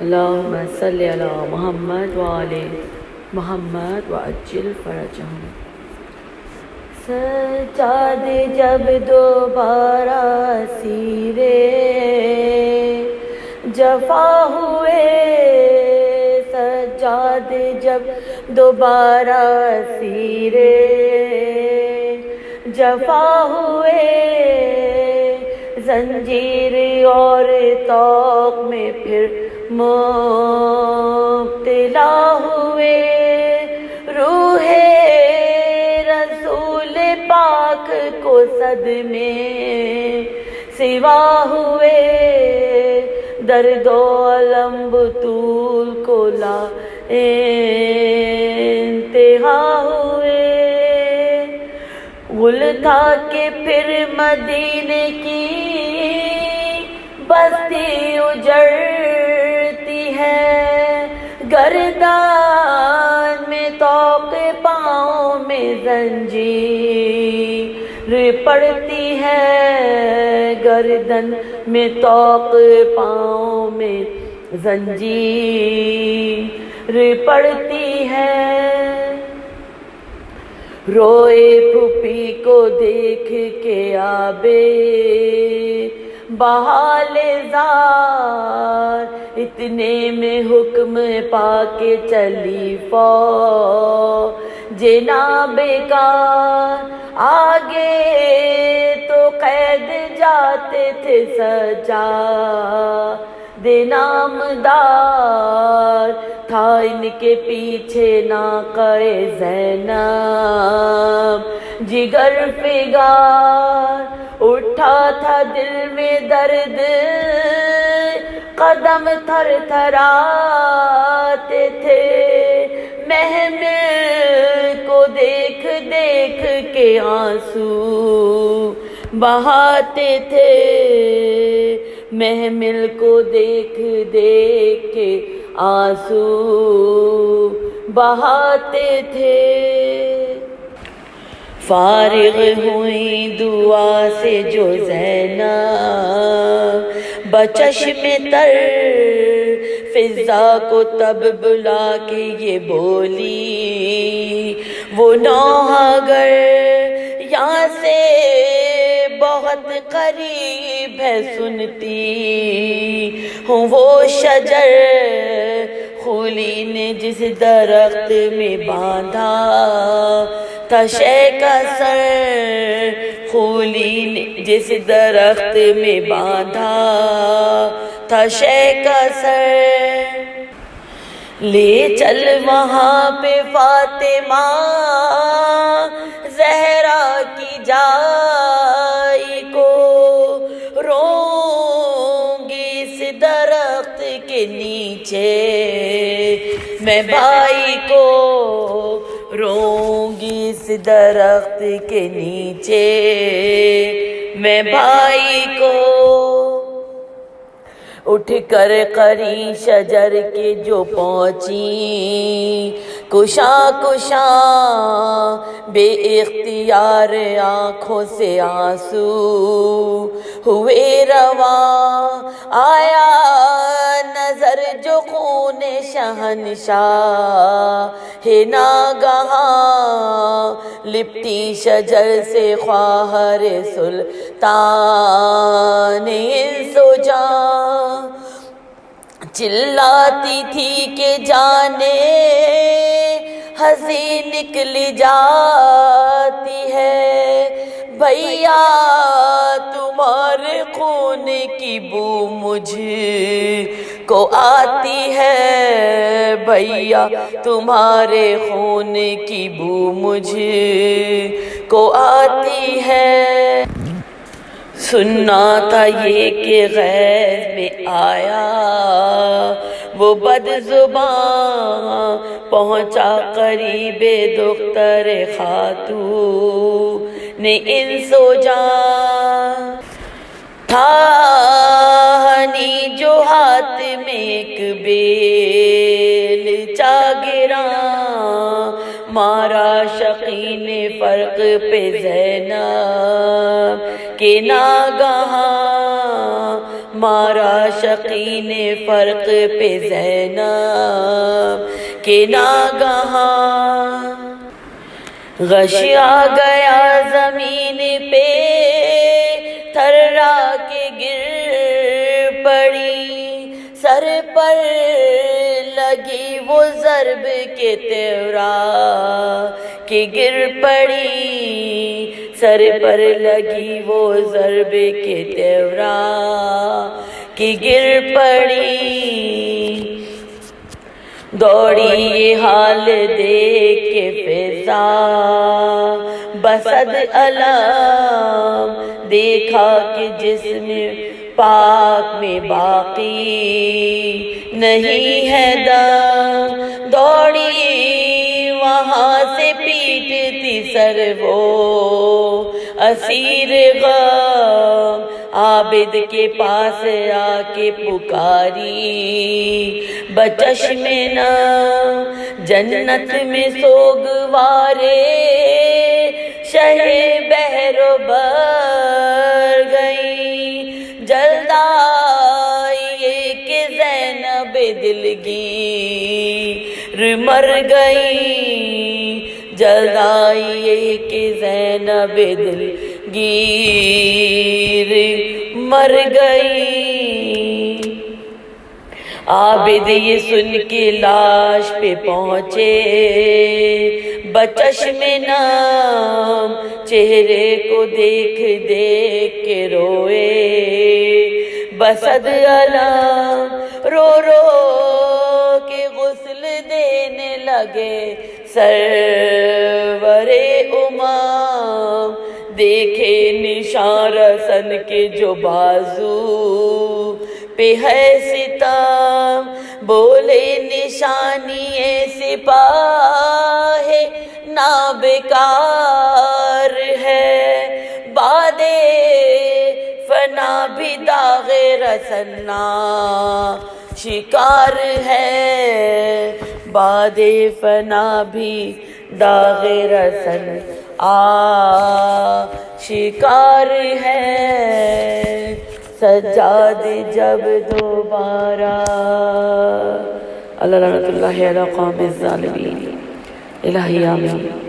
اللہم صلی علی محمد وآل محمد وعجل فرجہم۔ سجاد جب دوبارہ اسیرے جفا ہوئے، سجاد جب دوبارہ اسیرے جفا ہوئے، زنجیر اور طوق میں پھر مبتلا ہوئے، روح رسول پاک کو صدمے سوا ہوئے، درد و الم بطول کو لا انتہا ہوئے، گل تھا کہ پھر مدینے کی بستی اجڑتی ہے، گردان میں طوق پاؤں میں زنجیر پڑتی ہے، گردن میں طوق پاؤں میں زنجیر پڑتی ہے، روئے پھوپھی کو دیکھ کے آبے بحال زار، اتنے میں حکم پا کے چلی فوج نابکار، آگے تو قید جاتے تھے سجاد نامدار، تھا ان کے پیچھے ناقہ زینب جگر فگار، اٹھا تھا دل میں درد قدم تھر تھراتے تھے، محمل کو دیکھ دیکھ کے آنسو بہاتے تھے، محمل کو دیکھ دیکھ کے آنسو بہاتے تھے، فارغ ہوئی دعا سے جو زینب بچشم تر، فضا کو تب بلا کے یہ بولی، وہ نوحہ اگر یہاں سے بہت قریب ہے، سنتی ہوں وہ شجر خولی نے جس درخت میں باندھا تھا شے کا سر، خولی نے جس درخت میں باندھا تھا شے کا سر، لے چل وہاں پہ فاطمہ زہرا کی جائی کو، روں گی اس درخت کے نیچے میں بھائی کو، روں گی اس درخت کے نیچے میں بھائی کو، اٹھ کر قرین شجر کے جو پہنچی، کشاں کشاں بے اختیار آنکھوں سے آنسو ہوئے رواں، آیا نظر جو خون شہنشاہ ناگہاں، لپٹی شجر سے خواہر سلطان انس و جاں، چلاتی تھی کہ جانے ہنسی نکلی جاتی ہے، بھیا تمہارے خون کی بو مجھ کو آتی ہے، بھیا تمہارے خون کی بو مجھ کو آتی ہے، سننا تھا یہ کہ غیظ میں آیا وہ بد زباں، پہنچا قریب دختر خاتون انس و جاں، تھا ہنی جو ہاتھ میں ایک بیل چاگراں، مارا شقی نے فرق پہ زینب کے ناگہاں، مارا شقی نے فرق پہ زینب کے ناگہاں، غش آ گیا زمین پہ تھرا کے گر پڑی، سر پر لگی وہ ضرب کے تیورا کہ گر پڑی، سر پر لگی وہ ضرب کے تیورا کہ گر پڑی۔ دوڑی یہ حال دیکھ کے فضا بصد علم، دیکھا کہ جسم پاک میں باقی نہیں ہے دم، دوڑی وہاں سے پیٹتی سر وہ اسیر غم، عابد کے پاس آ کے پکاری بچشم نم، جنت میں سوگوارے شہ بحر و بر گئی، جلد آئی کہ زینب دلگیر مر گئی، جلد آئی کہ زینب دلگیر مر گئی۔ عابد یہ سن کے لاش پہ پہنچے بچشم نم، چہرے کو دیکھ دیکھ کے روئے بصد علم، رو رو کے غسل دینے لگے سرور امم، دیکھے نشان رسن کے جو بازو پہ ہے ستم، بولے نشانی سپاہ نابکار ہے، بعد فنا بھی داغ رسنا شکار ہے، بعد فنا بھی داغ رسن شکار ہے۔ سجاد جب دوبارہ، اللہ لعنت اللہ علی قوم الظالمین، الہی آمین۔